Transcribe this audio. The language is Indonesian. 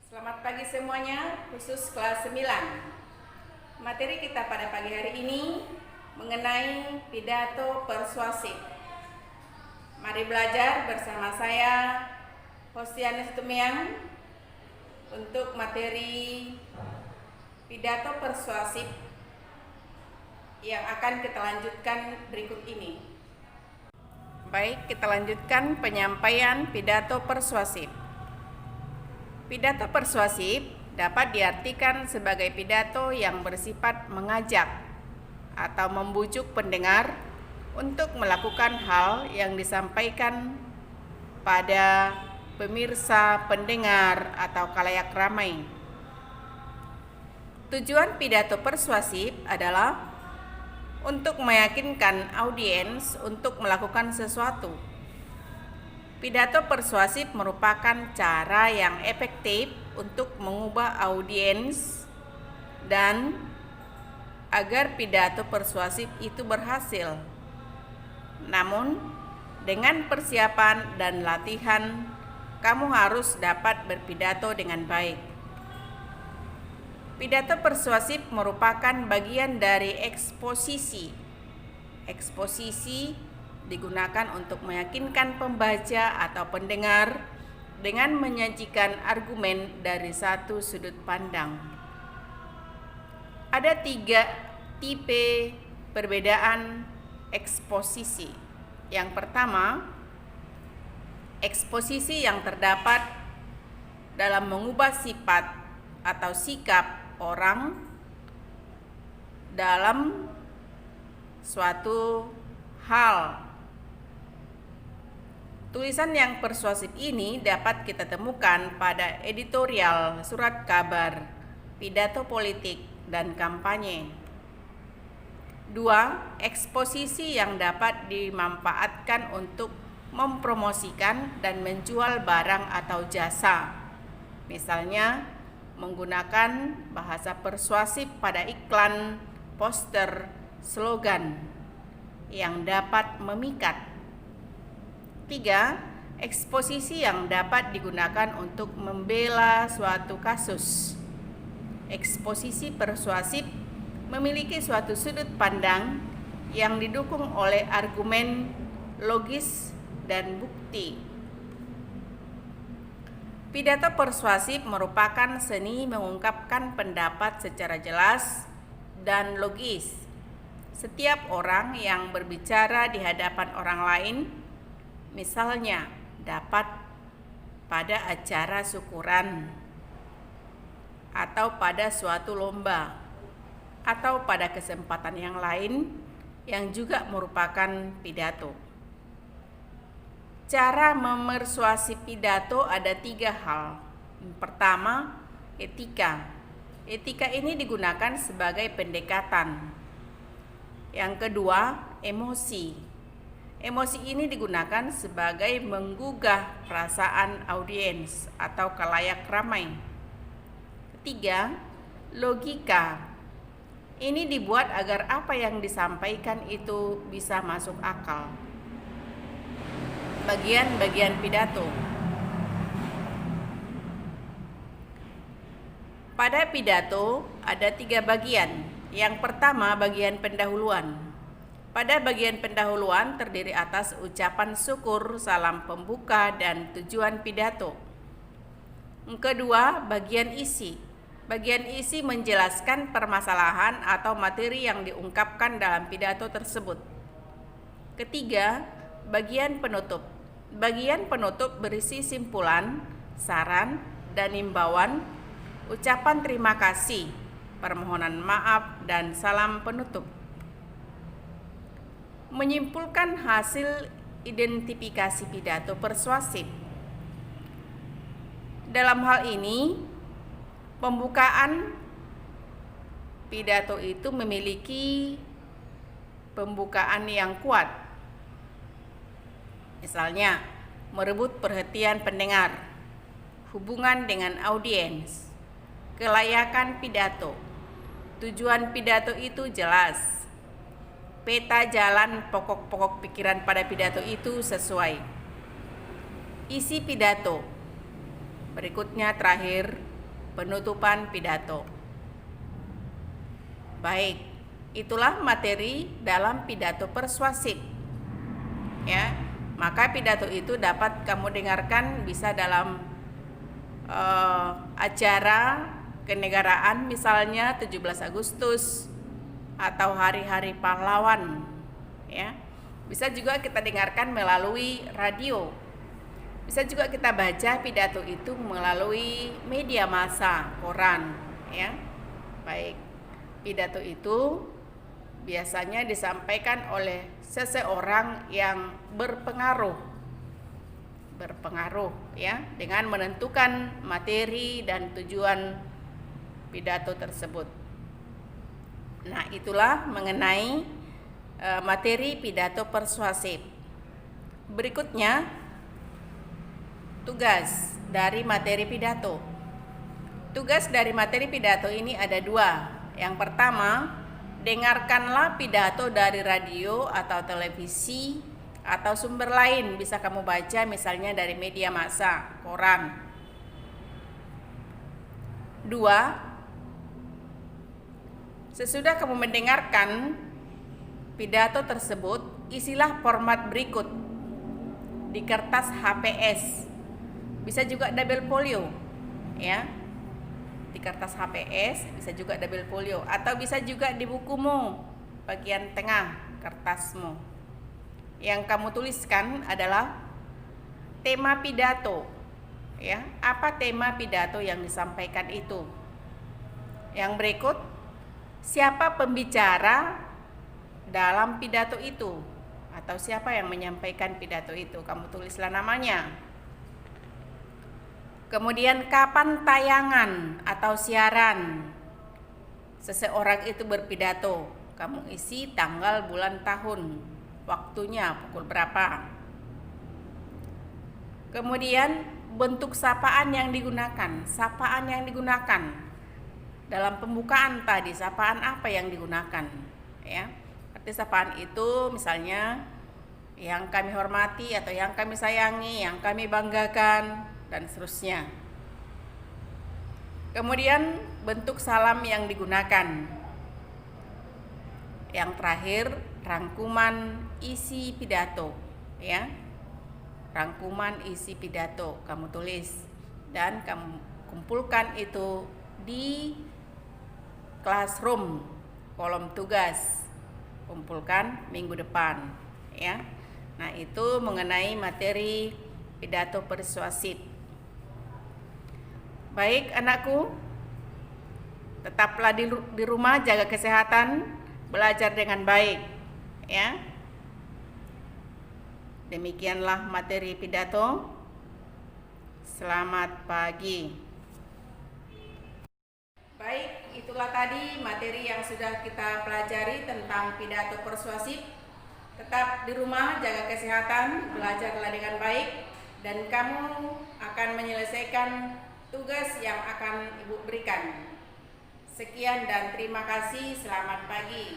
Selamat pagi semuanya, khusus kelas 9. Materi kita pada pagi hari ini mengenai pidato persuasif. Mari belajar bersama saya, Hostianus Tumiang, untuk materi pidato persuasif yang akan kita lanjutkan berikut ini. Baik, kita lanjutkan penyampaian pidato persuasif. Pidato persuasif dapat diartikan sebagai pidato yang bersifat mengajak atau membujuk pendengar untuk melakukan hal yang disampaikan pada pemirsa, pendengar, atau khalayak ramai. Tujuan pidato persuasif adalah untuk meyakinkan audiens untuk melakukan sesuatu. Pidato persuasif merupakan cara yang efektif untuk mengubah audiens dan agar pidato persuasif itu berhasil. Namun, dengan persiapan dan latihan, kamu harus dapat berpidato dengan baik. Pidato persuasif merupakan bagian dari eksposisi. Eksposisi digunakan untuk meyakinkan pembaca atau pendengar dengan menyajikan argumen dari satu sudut pandang. Ada 3 tipe perbedaan eksposisi. Yang pertama, eksposisi yang terdapat dalam mengubah sifat atau sikap orang dalam suatu hal. Tulisan yang persuasif ini dapat kita temukan pada editorial, surat kabar, pidato politik, dan kampanye. 2. Eksposisi yang dapat dimanfaatkan untuk mempromosikan dan menjual barang atau jasa. Misalnya, menggunakan bahasa persuasif pada iklan, poster, slogan yang dapat memikat. 3. Eksposisi yang dapat digunakan untuk membela suatu kasus. Eksposisi persuasif memiliki suatu sudut pandang yang didukung oleh argumen logis dan bukti. Pidato persuasif merupakan seni mengungkapkan pendapat secara jelas dan logis. Setiap orang yang berbicara di hadapan orang lain, misalnya dapat pada acara syukuran, atau pada suatu lomba, atau pada kesempatan yang lain yang juga merupakan pidato. Cara memersuasi pidato ada 3 hal. Pertama, etika. Etika ini digunakan sebagai pendekatan. Yang kedua, emosi. Emosi ini digunakan sebagai menggugah perasaan audiens atau khalayak ramai. Ketiga, logika. Ini dibuat agar apa yang disampaikan itu bisa masuk akal. Bagian-bagian pidato. Pada pidato ada 3 bagian. Yang pertama, bagian pendahuluan. Pada bagian pendahuluan terdiri atas ucapan syukur, salam pembuka, dan tujuan pidato. Yang kedua, bagian isi. Bagian isi menjelaskan permasalahan atau materi yang diungkapkan dalam pidato tersebut. Ketiga, bagian penutup. Bagian penutup berisi simpulan, saran, dan imbauan, ucapan terima kasih, permohonan maaf, dan salam penutup. Menyimpulkan hasil identifikasi pidato persuasif. Dalam hal ini, pembukaan pidato itu memiliki pembukaan yang kuat. Misalnya, merebut perhatian pendengar, hubungan dengan audiens, kelayakan pidato, tujuan pidato itu jelas, peta jalan pokok-pokok pikiran pada pidato itu sesuai. Isi pidato. Berikutnya terakhir, penutupan pidato. Baik, itulah materi dalam pidato persuasif. Ya, maka pidato itu dapat kamu dengarkan bisa dalam acara kenegaraan, misalnya 17 Agustus atau hari-hari pahlawan. Ya, bisa juga kita dengarkan melalui radio. Bisa juga kita baca pidato itu melalui media massa, koran, ya. Baik. Pidato itu biasanya disampaikan oleh seseorang yang berpengaruh ya, dengan menentukan materi dan tujuan pidato tersebut. Nah, itulah mengenai materi pidato persuasif. Berikutnya, tugas dari materi pidato. Tugas dari materi pidato ini ada 2. Yang pertama, dengarkanlah pidato dari radio atau televisi atau sumber lain, bisa kamu baca misalnya dari media massa, koran. 2, sesudah kamu mendengarkan pidato tersebut, isilah format berikut di kertas HPS. Bisa juga double folio, ya. Di kertas HPS, bisa juga double folio, atau bisa juga di bukumu bagian tengah kertasmu. Yang kamu tuliskan adalah tema pidato, ya. Apa tema pidato yang disampaikan itu? Yang berikut, siapa pembicara dalam pidato itu, atau siapa yang menyampaikan pidato itu? Kamu tulislah namanya. Kemudian kapan tayangan atau siaran seseorang itu berpidato? Kamu isi tanggal, bulan, tahun, waktunya, pukul berapa. Kemudian bentuk sapaan yang digunakan. Sapaan yang digunakan dalam pembukaan tadi, sapaan apa yang digunakan, ya. Arti sapaan itu misalnya yang kami hormati atau yang kami sayangi, yang kami banggakan, dan seterusnya. Kemudian bentuk salam yang digunakan. Yang terakhir, rangkuman isi pidato, ya. Rangkuman isi pidato kamu tulis dan kamu kumpulkan itu di classroom, kolom tugas. Kumpulkan minggu depan, ya. Nah, itu mengenai materi pidato persuasif. Baik anakku, tetaplah di rumah, jaga kesehatan, belajar dengan baik, ya. Demikianlah materi pidato. Selamat pagi. Baik, itulah tadi materi yang sudah kita pelajari tentang pidato persuasif. Tetap di rumah, jaga kesehatan, belajarlah dengan baik, dan kamu akan menyelesaikan tugas yang akan Ibu berikan. Sekian dan terima kasih. Selamat pagi.